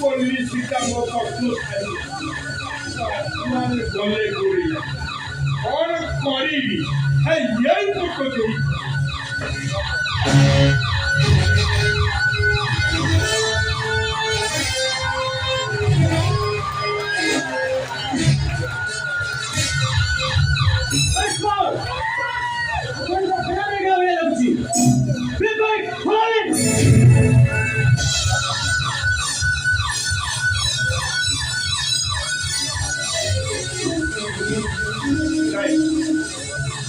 Police काम गले और करी है यही तो कुछ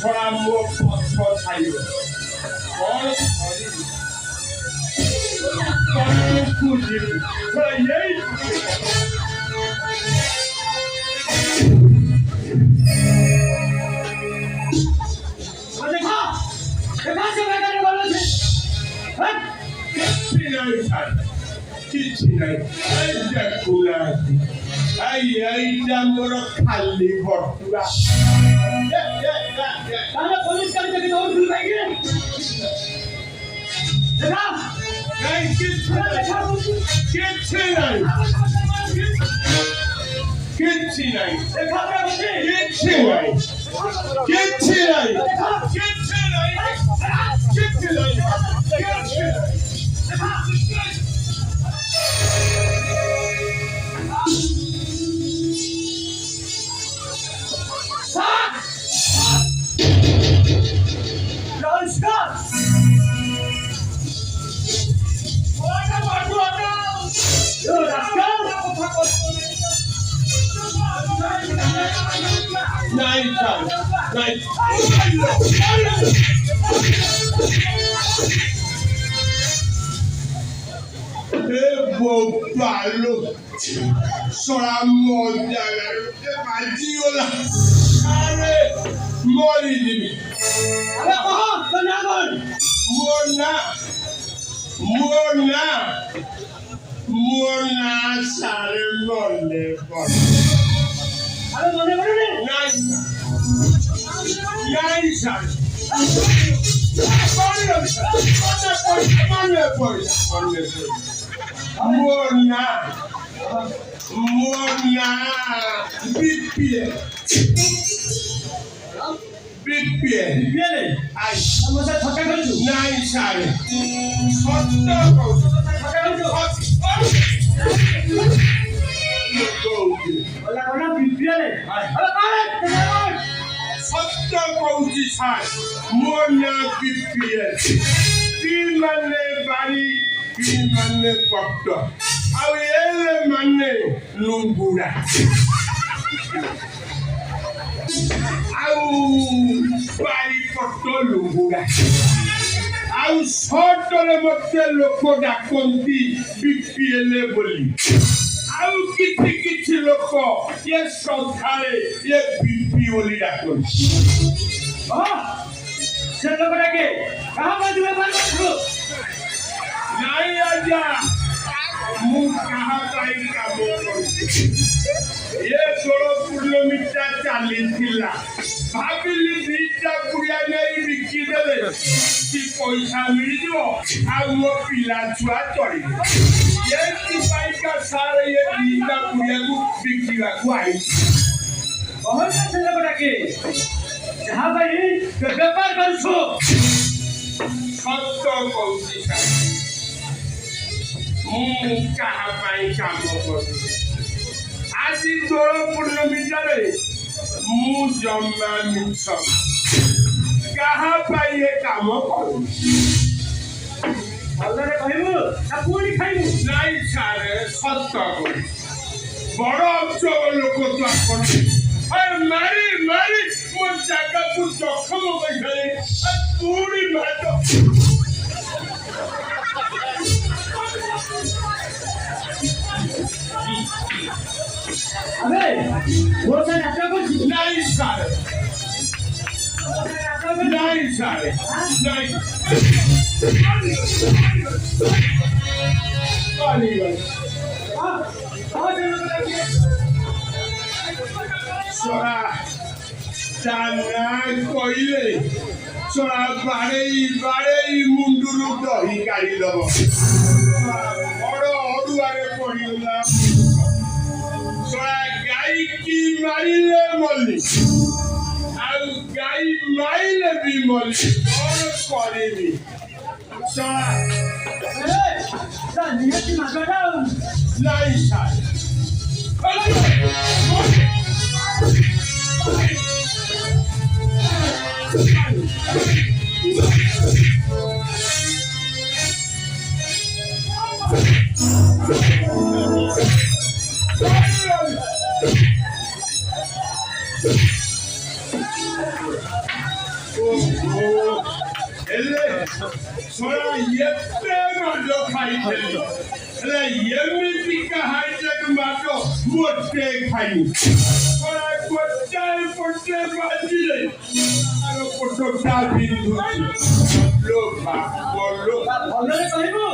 थोड़ा वो चाहिए और कुछ थोड़ा यही देखा देखा से मैं करने वाला थे किसी नहीं ऐसा खुला ऐसा मोर खाली भटुआ ताला पुलिस का लेके और भूल पाएंगे देखा नहीं किसी नहीं देखा क्या बच्चे किसी नहीं Sola moda Madiola Are Mori Mona Sare Mone Mona Big Pierre I was a Taka nine side hot Mona Big Pierre Mane Pocto. How ele mane lungura. How bari Pocto lungura. How soto le motello koda conti bipiele boli. How kiti loko yes sontare ye bipioli da conti. Ah, chalo kodake. Kaha bajume bantu. Nai aja. Mukaha kai kamo ye 16 kilometer chalitila bhabili dita kuria nei biki dele ti paisa milijo au mo pila chua chori ye ti paika sare ye dita kuria ku biki la kuai bahut se lagta ke jaha bhai व्यापार करछो सत्य कहूची कहा काम कर आज दोल पूर्णमी मु जमा मिछ कहा काम करू नहीं सारे सत्य बड़ अक्षर लोक तो आप मारी मारी मो जगह को जखम बैठे पूरी भात अबे वो तो नाटक कुछ नहीं सारे नहीं सारे नहीं पानी बस हाँ सोरा जाना कोई ले सोरा बारे मुंडुरु दही काढ़ी दबो बड़ अरुआरे पड़ी गला ମାରିଲେ ମଲି ଆଉ ଗାଈ ମାଇଲେ ବି ମଲି କଣ କରିବି ଶଳା ନିହାତି ମାଗଣା ଆଉ ନାଇଁ ସାର୍ ଶଳା ଏତେ ମାଡ ଖାଇଥିଲି ହେଲେ ଏମିତିକା ହାଇଟେକ୍ ମାଡ ମୋଟେ ଖାଇନି ଶଳା ଗୋଟେ ବାଜିଲେ ତାର ପଟଟା ବିନ୍ଧୁଛି ଲୋ ବାପଲୋ ଭଲରେ କହିବୁ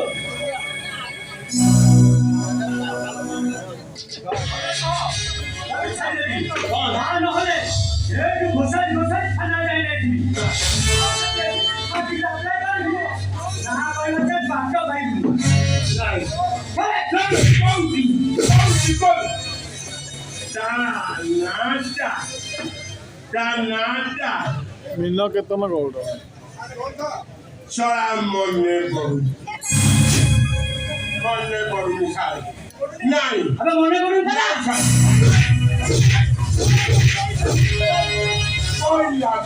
ନହେଲେ ଏଠୁ ଘୋଷାରି ଥାନା ଯାଇ ନେଇଯିବି ବାଟ ପାଇବୁ ମିନ କେତନ ଗୌଡ଼ ଶଳା ମନେ ପଡୁନି ସାର୍ ନାଇଁ ଆମେ ମନେ କରୁଛୁ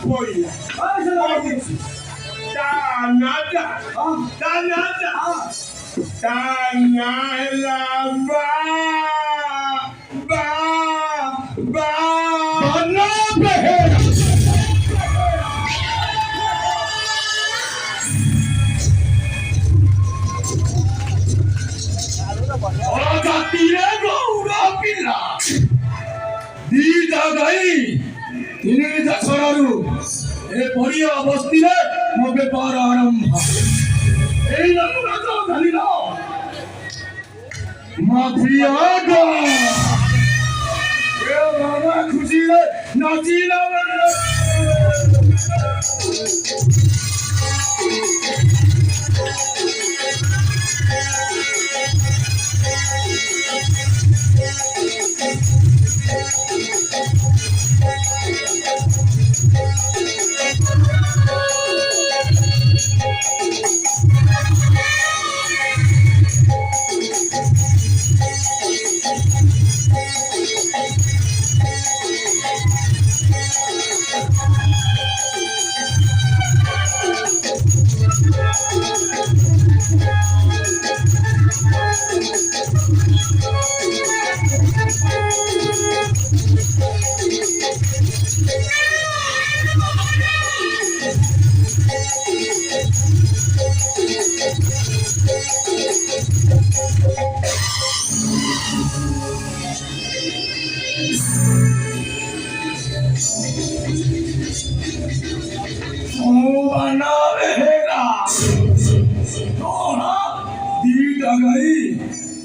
ପଇଲା ତା ନାଁ ହେଲା ବେହେରା ଜାତିରେ ଗୌଡ଼ ପିଲା ଦିଟା ଗାଈ ତିନିଟା ଛରାରୁ ଏ ବଢିଆ ବସ୍ତିରେ ମୋ ବେପାର ଆରମ୍ଭ এই রাজধানীর মাফিয়া বাবা খুশি নাচিলাম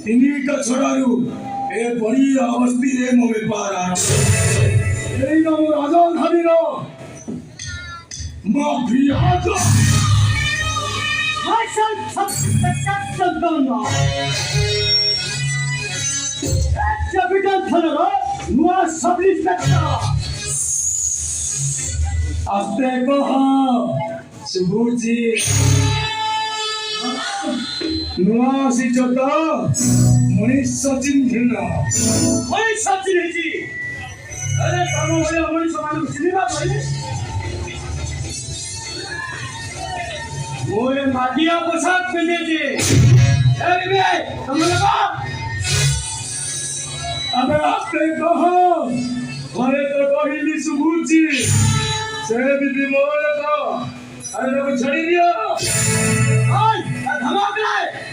তিনিটা ছড়ারু এ বড়িয়া অবস্থিরে মো বেপার এই নাম রাজধানীর মাফিয়া ক্যাপিটাল থানার নূয়া সাব ইন্সপেক্টর আস্তে কহ শুভুজি নূয়া আসিছ তো মনীষ চিহ্ন মনীষ চিহ্নিছি আরে তম ভଳିଆ ମଣିଷ ମାନଙ୍କୁ ଚିହ୍ନିବା କହିଲେ ମୁଁ ମାଗିଆ ପୋଷାକ ପିନ୍ଧିଛି ତମେ ଲୋକ আবে আস্তে কহ ঘরে তো কহিলি শুভুজি সে দিদি মোর তো আরে লোক ছাড়ি দিও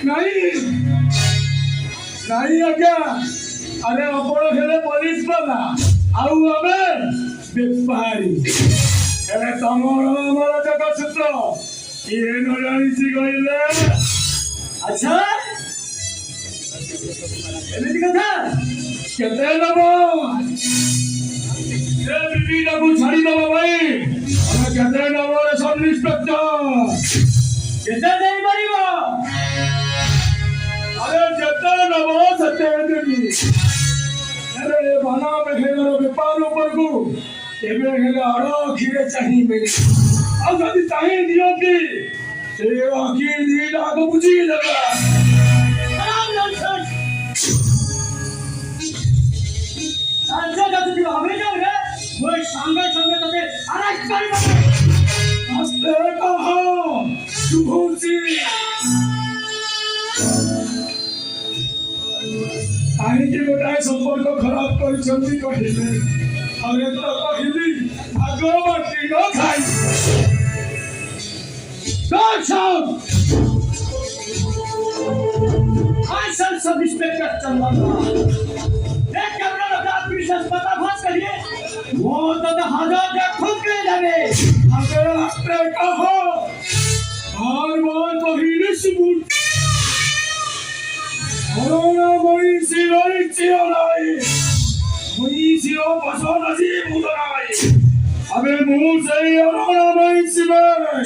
नहीं नहीं आज्ञा अरे आपण हेले पुलिस वाला आउ हमें बेपारी हेले तमर हमर जग सूत्र ये न जानी सी गइले अच्छा एमिति कथा केते नबो ए बीबी को छाड़ी दबो भाई हम केते नबो रे सब इंस्पेक्टर केते देई परिबो अरे जत्ता नबो सत्य देवी अरे बना बेहेर बेपार उपरकू एबे हेले अड़ अखिरे चाहिए ଆଉ ଯଦି ଚାହିଁ ଦିଅନ୍ତି ସେ ଆଖି ଦିଟା ଆଗ ବୁଝିକି ଦେବା। ଆସ୍ତେ କହ ଶୁଭୁଛି କାହିଁକି ଗୋଟାଏ ସମ୍ପର୍କ ଖରାପ କରିଛନ୍ତି କହିଲେ ଥରେ ତ କହିଲି ଭାଗ ବାଟି ନ ଖାଇ I shall submit to Chandana. एक कैमरा लगा विशेष पर्दाफाश करिए वो तो हजार के खुद के जाने अगर आपने कहा बार बार तो ही निस्बुत कोरोना मोई सिरोई चिराई मोई सिरो पसो नजी मुदराई अबे मुंह से कोरोना मोई सिरोई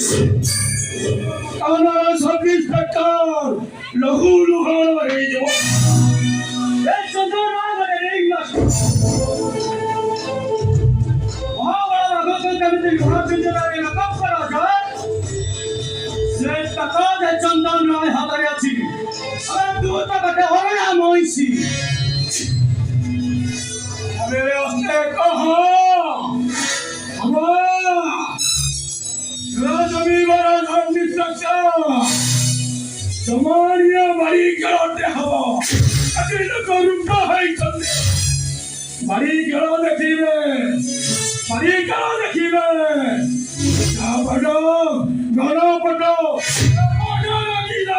काना सर्विस फैक्टर लहू लुहान रही जो एक चंदन आ गए एक लाख वहाँ बड़ा भगवान का भी वहाँ भी जरा ये कब करा जाए से तका दे चंदन राय हमारे अच्छी अरे दूर तक बटे हो रहा मोइसी अबे उसने कहा हमारा राजवी बड़ा सर्विस फैक्टर समानिया बड़ी करोटे हवा अभी तो करूँगा है चंदे बड़ी करो देखिए क्या बड़ो घरो बड़ो बड़ो लगी ना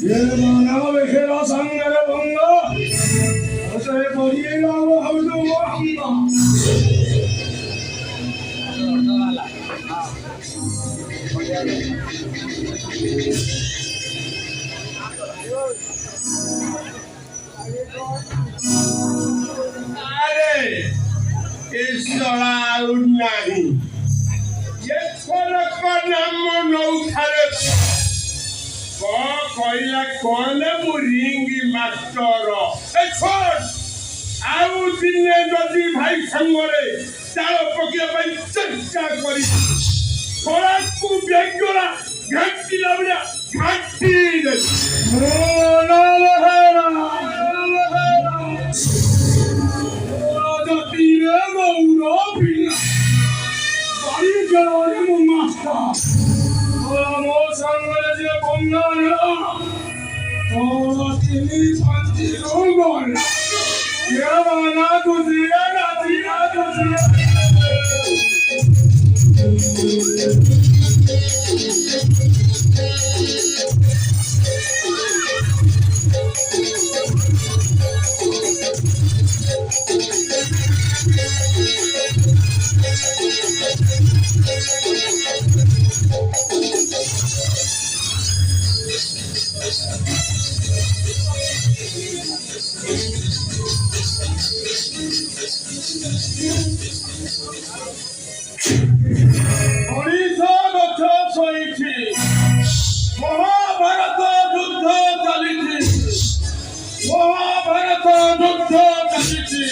ये माना बेखेरा संगरे बंगा ऐसे बढ़िएगा वो हम तो वो हमना अरे इस सलाह नहीं ये फलक का नाम नौ थारे कहला कौन मुरिंगी मास्टर छोड़ आउ दिने जदि भाई संगरे ताल पकिया भाई चेष्टा करी थोड़ा को बेगोला घंटी लबड़ा घंटी दे मोना लहरा राजा तीरे मौरा पिला बड़ी जलाने मुमास्ता मो संगरे जे बंगा तोरा तिनी पांची रोगोल ये माना तुझे राती Manisa Gachhar Chhai महाभारत युद्ध चली महाभारत युद्ध चली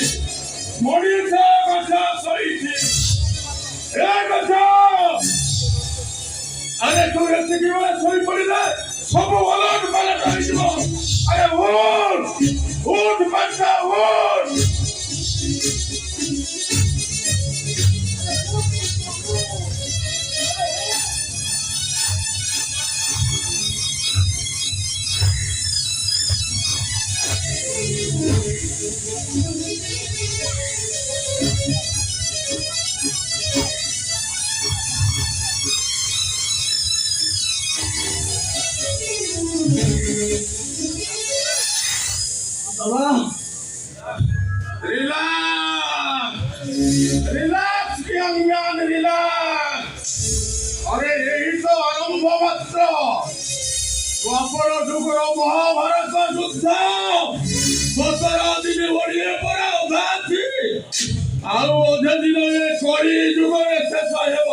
मनीषा गच्छा सही अरे तू ऐसे की वाला सोई पड़ी ना सब अलग अलग कर अरे उठ बच्चा उठ बाबा relax relax young man relax अरे यही तो आरंभ मात्र द्वापर जुगर महाभारत युद्ध 17 दिन ओडिए पर अधा थी आउ अधे दिन ये कली जुगर शेष हेब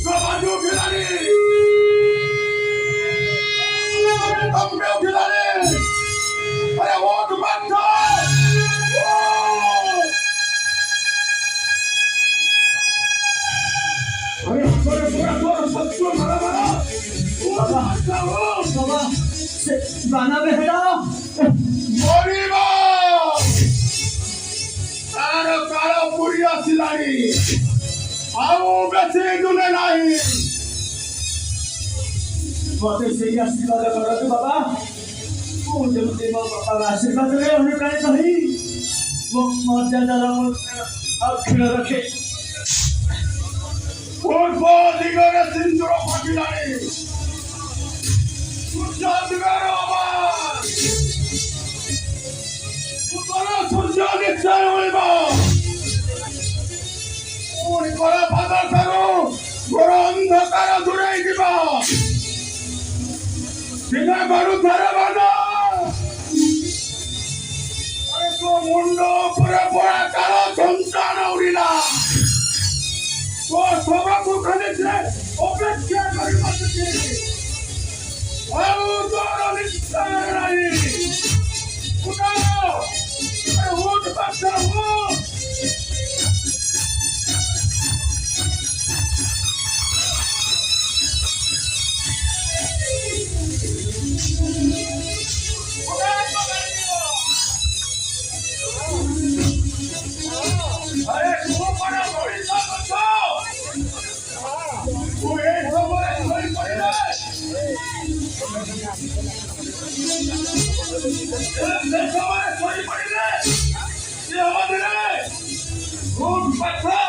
समाज उठिलानी हमके उठिलानी अरे वोट मत दो अरे पूरा सत्य मारा मारा बाबा बाबा से गाना बेहरा मरिबा तार काल पुरी आसिलानी आउ बेसी दुने नाही मते से आशीर्वाद करो बाबा ओ जल्दी मो बाबा आशीर्वाद रे होने काहे कही वो मर्यादा और खेल रखे पूर्व दिगरे सिंदूर फटिलानी सूर्य दिगरे अबार सुतरा सूर्य निश्चय होइबा पूरी कर भादर करो घोर अंधकार दूरेई दिबा दिने बड़ू थारे बाना अरे तो मुंडो पूरे बड़ा कालो संतान उड़िला तो सभाକୁ ଖାଲି ସେ ଅପେକ୍ଷା କରିପାରୁଛି ଆଉ ତୋର ନିଶ୍ଚୟ ନାହିଁ ଭୋଟ ବାକ୍ସ अरे तू बड़ा ओडिशा बच्चा तू ये खबर कोई पड़े ये खबर कोई पड़े ये आवाज रे खूब बच्चा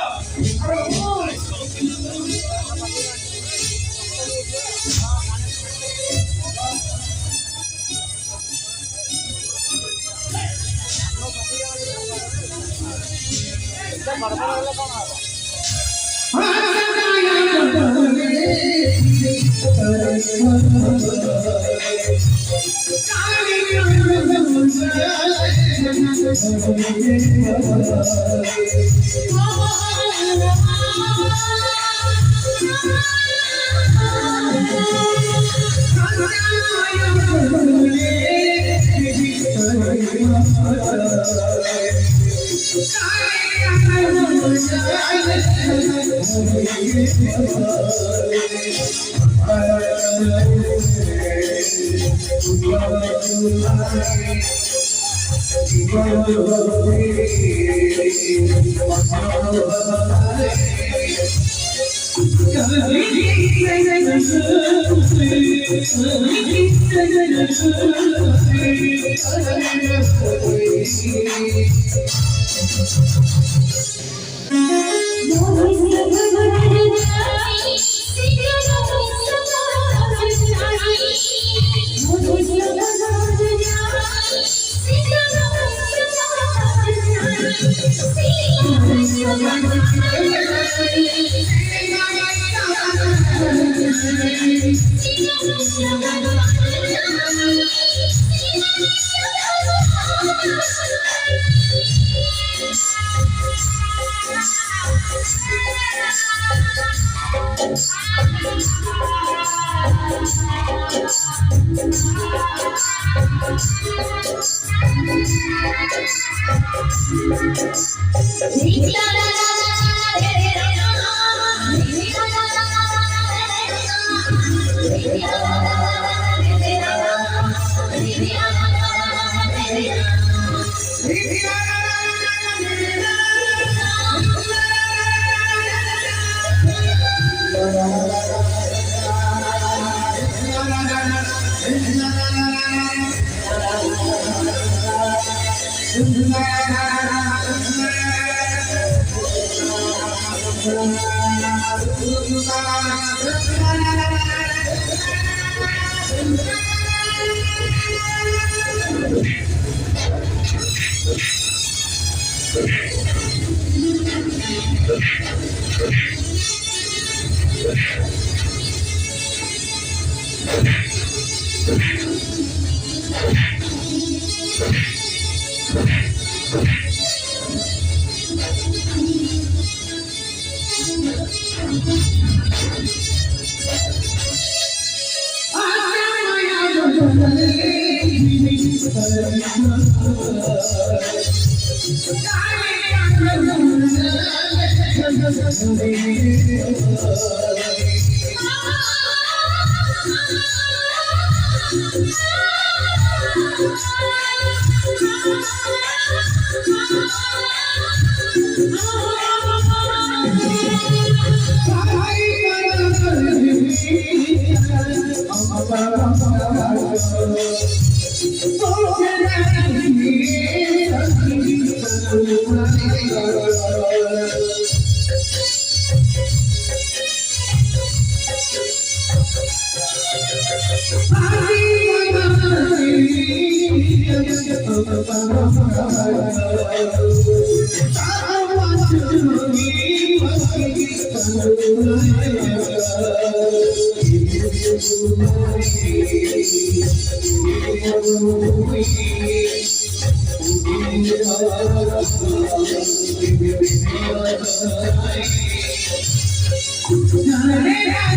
अरे ओए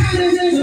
Manisa